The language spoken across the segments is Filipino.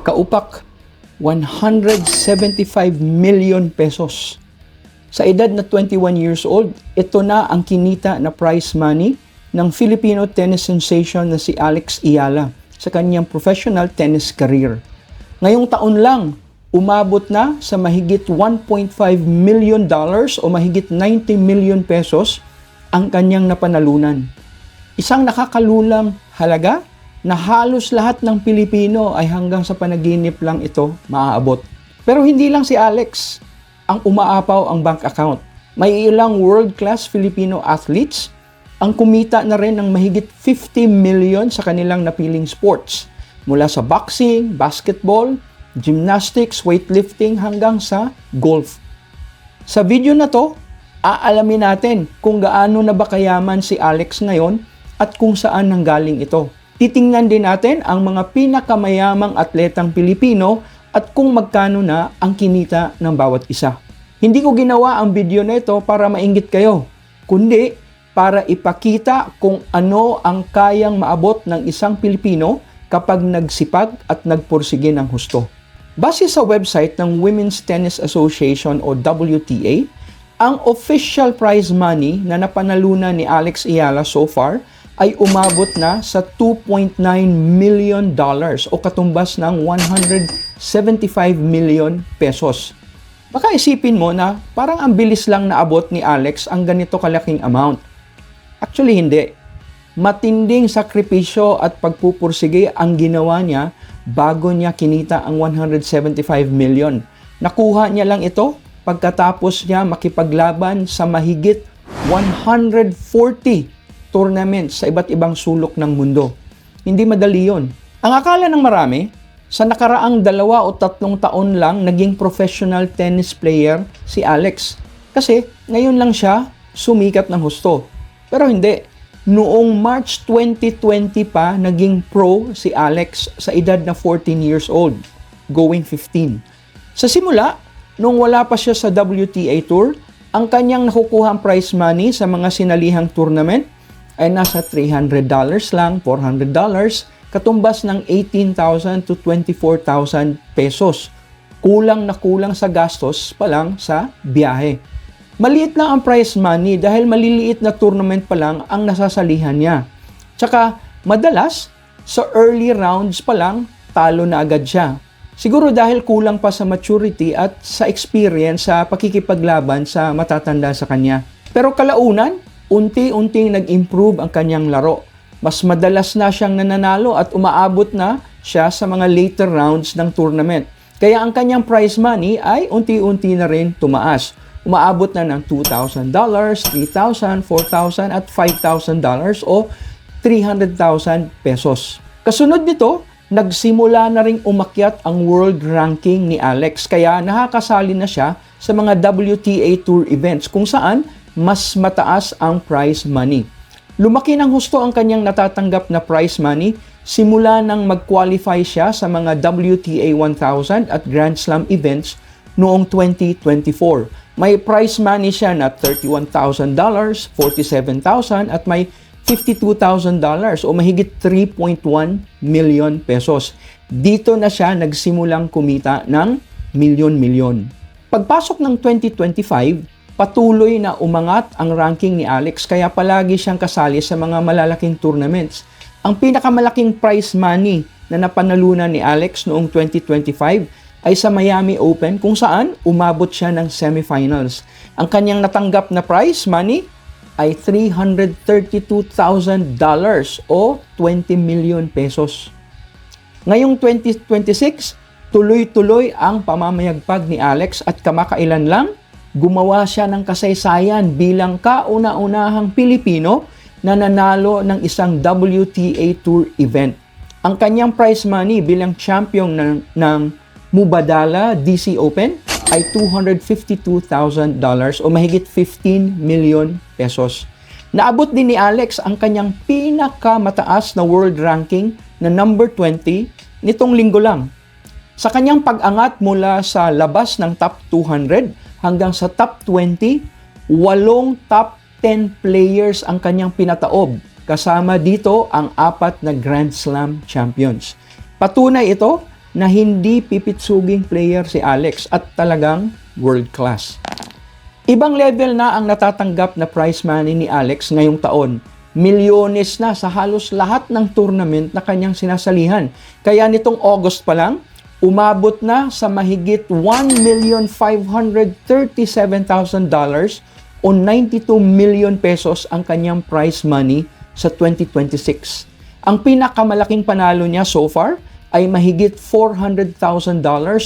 Kaupak, 175 million pesos. Sa edad na 21 years old, ito na ang kinita na prize money ng Filipino tennis sensation na si Alex Eala sa kanyang professional tennis career. Ngayong taon lang, umabot na sa mahigit $1.5 million o mahigit 90 million pesos ang kanyang napanalunan. Isang nakakalulang halaga na halos lahat ng Pilipino ay hanggang sa panaginip lang ito maaabot. Pero hindi lang si Alex ang umaapaw ang bank account. May ilang world-class Filipino athletes ang kumita na rin ng mahigit 50 million sa kanilang napiling sports. Mula sa boxing, basketball, gymnastics, weightlifting hanggang sa golf. Sa video na to, aalamin natin kung gaano na ba kayaman si Alex ngayon at kung saan nanggaling ito. Titingnan din natin ang mga pinakamayamang atletang Pilipino at kung magkano na ang kinita ng bawat isa. Hindi ko ginawa ang video na ito para mainggit kayo, kundi para ipakita kung ano ang kayang maabot ng isang Pilipino kapag nagsipag at nagpursige ng husto. Base sa website ng Women's Tennis Association o WTA, ang official prize money na napanalunan ni Alex Eala so far ay umabot na sa $2.9 million o katumbas ng 175 million pesos. Baka isipin mo na parang ang bilis lang naabot ni Alex ang ganito kalaking amount. Actually, hindi. Matinding sakripisyo at pagpupursige ang ginawa niya bago niya kinita ang 175 million. Nakuha niya lang ito pagkatapos niya makipaglaban sa mahigit 140 tournaments sa iba't ibang sulok ng mundo. Hindi madali yon. Ang akala ng marami, sa nakaraang 2 o 3 taon lang naging professional tennis player si Alex. Kasi ngayon lang siya sumikat ng husto. Pero hindi. Noong March 2020 pa naging pro si Alex sa edad na 14 years old, going 15. Sa simula, nung wala pa siya sa WTA Tour, ang kanyang nakukuhang prize money sa mga sinalihang tournament ay nasa $300 lang, $400, katumbas ng 18,000 to 24,000 pesos. Kulang na kulang sa gastos pa lang sa biyahe. Maliit lang ang prize money dahil maliliit na tournament pa lang ang nasasalihan niya. Tsaka, madalas, sa early rounds pa lang, talo na agad siya. Siguro dahil kulang pa sa maturity at sa experience sa pakikipaglaban sa matatanda sa kanya. Pero kalaunan, unti-unting nag-improve ang kanyang laro. Mas madalas na siyang nananalo at umaabot na siya sa mga later rounds ng tournament. Kaya ang kanyang prize money ay unti-unti na rin tumaas. Umaabot na ng $2,000, $3,000, $4,000 at $5,000 o 300,000 pesos. Kasunod nito, nagsimula na ring umakyat ang world ranking ni Alex kaya nakakasali na siya sa mga WTA Tour events kung saan mas mataas ang prize money. Lumaki ng husto ang kanyang natatanggap na prize money simula nang mag-qualify siya sa mga WTA 1000 at Grand Slam events noong 2024. May prize money siya na $31,000, $47,000 at may $52,000 o mahigit 3.1 million pesos. Dito na siya nagsimulang kumita ng milyon-milyon. Pagpasok ng 2025, patuloy na umangat ang ranking ni Alex kaya palagi siyang kasali sa mga malalaking tournaments. Ang pinakamalaking prize money na napanalunan ni Alex noong 2025 ay sa Miami Open kung saan umabot siya ng semifinals. Ang kanyang natanggap na prize money ay $332,000 o 20 million pesos. Ngayong 2026, tuloy-tuloy ang pamamayagpag ni Alex at kamakailan lang, gumawa siya ng kasaysayan bilang kauna-unahang Pilipino na nanalo ng isang WTA Tour event. Ang kanyang prize money bilang champion ng Mubadala DC Open ay $252,000 o mahigit 15 million pesos. Naabot din ni Alex ang kanyang pinakamataas na world ranking na number 20 nitong linggo lang. Sa kanyang pag-angat mula sa labas ng top 200 hanggang sa top 20, 8 top 10 players ang kanyang pinataob. Kasama dito ang 4 na Grand Slam champions. Patunay ito na hindi pipitsuging player si Alex at talagang world class. Ibang level na ang natatanggap na prize money ni Alex ngayong taon. Milyones na sa halos lahat ng tournament na kanyang sinasalihan. Kaya nitong August pa lang, umabot na sa mahigit $1,537,000 o 92 million pesos ang kanyang prize money sa 2026. Ang pinakamalaking panalo niya so far ay mahigit $400,000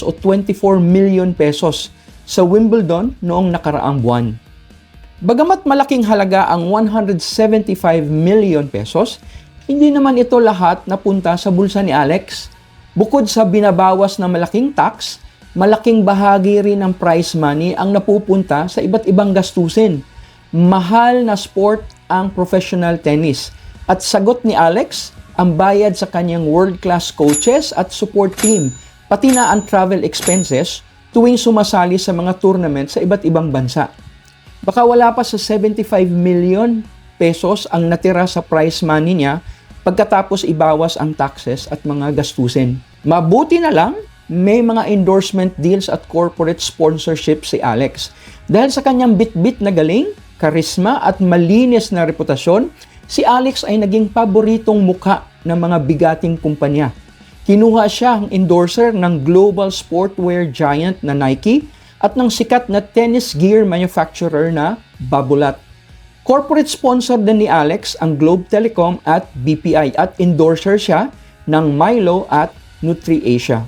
o 24 million pesos sa Wimbledon noong nakaraang buwan. Bagamat malaking halaga ang 175 million pesos, hindi naman ito lahat napunta sa bulsa ni Alex. Bukod sa binabawas na malaking tax, malaking bahagi rin ng prize money ang napupunta sa iba't ibang gastusin. Mahal na sport ang professional tennis. At sagot ni Alex, ang bayad sa kanyang world-class coaches at support team, pati na ang travel expenses tuwing sumasali sa mga tournament sa iba't ibang bansa. Baka wala pa sa 75 million pesos ang natira sa prize money niya pagkatapos ibawas ang taxes at mga gastusin. Mabuti na lang, may mga endorsement deals at corporate sponsorship si Alex. Dahil sa kanyang bit-bit na galing, karisma at malinis na reputasyon, si Alex ay naging paboritong mukha ng mga bigating kumpanya. Kinuha siya ang endorser ng global sportwear giant na Nike at ng sikat na tennis gear manufacturer na Babolat. Corporate sponsor din ni Alex ang Globe Telecom at BPI at endorser siya ng Milo at NutriAsia.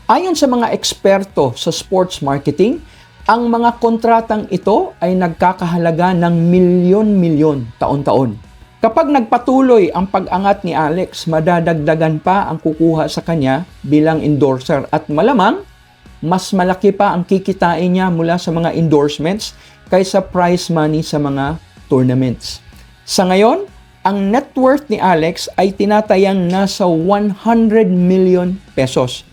Ayon sa mga eksperto sa sports marketing, ang mga kontratang ito ay nagkakahalaga ng milyon-milyon taon-taon. Kapag nagpatuloy ang pag-angat ni Alex, madadagdagan pa ang kukuha sa kanya bilang endorser at malamang, mas malaki pa ang kikitain niya mula sa mga endorsements kaysa prize money sa mga tournaments. Sa ngayon, ang net worth ni Alex ay tinatayang nasa 100 million pesos.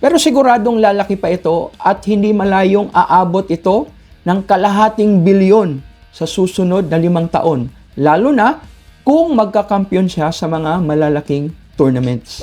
Pero siguradong lalaki pa ito at hindi malayong aabot ito ng kalahating bilyon sa susunod na 5 taon, lalo na kung magkakampiyon siya sa mga malalaking tournaments.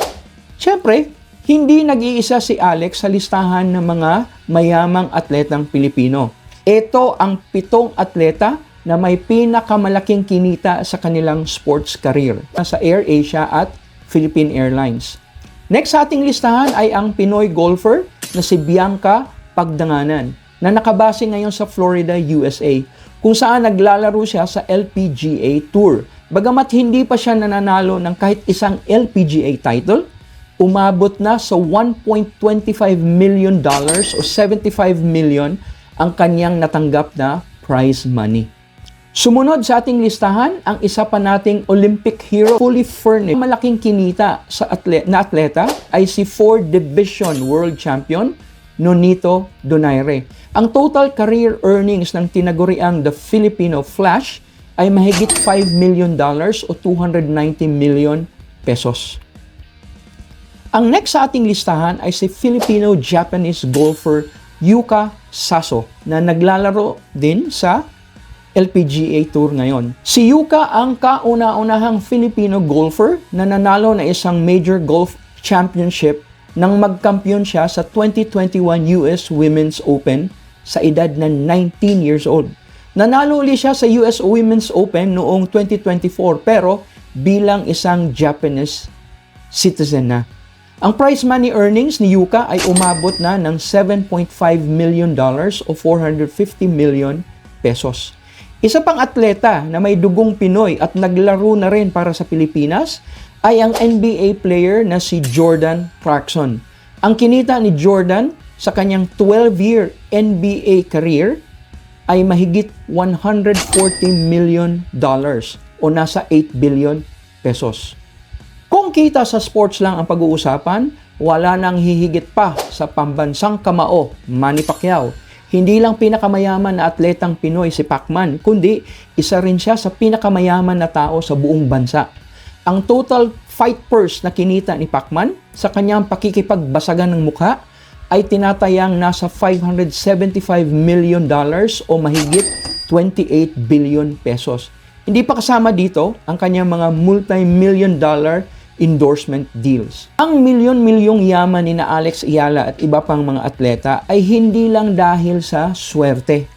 Siyempre, hindi nag-iisa si Alex sa listahan ng mga mayamang atletang Pilipino. Ito ang 7 atleta na may pinakamalaking kinita sa kanilang sports career sa AirAsia at Philippine Airlines. Next sa ating listahan ay ang Pinoy golfer na si Bianca Pagdanganan na nakabase ngayon sa Florida, USA, kung saan naglalaro siya sa LPGA Tour. Bagamat hindi pa siya nananalo ng kahit isang LPGA title, umabot na sa $1.25 million o 75 million ang kanyang natanggap na prize money. Sumunod sa ating listahan, ang isa pa nating Olympic hero, fully furnished. Malaking kinita sa atleta ay si 4 Division World Champion Nonito Donaire. Ang total career earnings ng tinaguriang The Filipino Flash ay mahigit $5 million o 290 million pesos. Ang next sa ating listahan ay si Filipino-Japanese golfer Yuka Saso na naglalaro din sa LPGA Tour ngayon. Si Yuka ang kauna-unahang Filipino golfer na nanalo na isang major golf championship nang magkampiyon siya sa 2021 US Women's Open sa edad na 19 years old. Nanalo ulit siya sa US Women's Open noong 2024 pero bilang isang Japanese citizen na. Ang prize money earnings ni Yuka ay umabot na ng $7.5 million o 450 million pesos. Isa pang atleta na may dugong Pinoy at naglaro na rin para sa Pilipinas ay ang NBA player na si Jordan Clarkson. Ang kinita ni Jordan sa kanyang 12-year NBA career ay mahigit $140 million o nasa 8 billion pesos. Kung kita sa sports lang ang pag-uusapan, wala nang hihigit pa sa pambansang kamao, Manny Pacquiao. Hindi lang pinakamayaman na atletang Pinoy si Pacman, kundi isa rin siya sa pinakamayaman na tao sa buong bansa. Ang total fight purse na kinita ni Pacman sa kanyang pakikipagbasagan ng mukha ay tinatayang nasa $575 million o mahigit 28 billion pesos. Hindi pa kasama dito ang kanyang mga multi-million dollar endorsement deals. Ang milyon-milyong yaman ni na Alex Ayala at iba pang mga atleta ay hindi lang dahil sa swerte.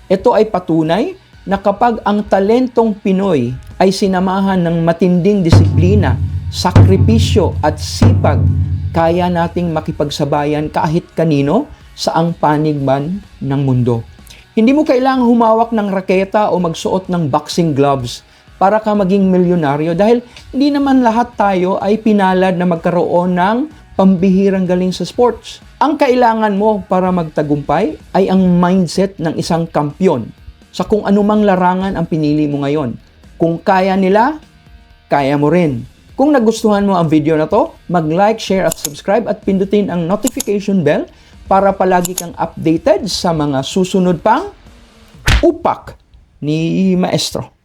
Ito ay patunay na kapag ang talentong Pinoy ay sinamahan ng matinding disiplina, sakripisyo at sipag, kaya nating makipagsabayan kahit kanino saang panig man ng mundo. Hindi mo kailangang humawak ng raketa o magsuot ng boxing gloves para ka maging milyonaryo dahil hindi naman lahat tayo ay pinalad na magkaroon ng pambihirang galing sa sports. Ang kailangan mo para magtagumpay ay ang mindset ng isang kampyon sa kung anumang larangan ang pinili mo ngayon. Kung kaya nila, kaya mo rin. Kung nagustuhan mo ang video na to, mag-like, share at subscribe at pindutin ang notification bell para palagi kang updated sa mga susunod pang upak ni Maestro.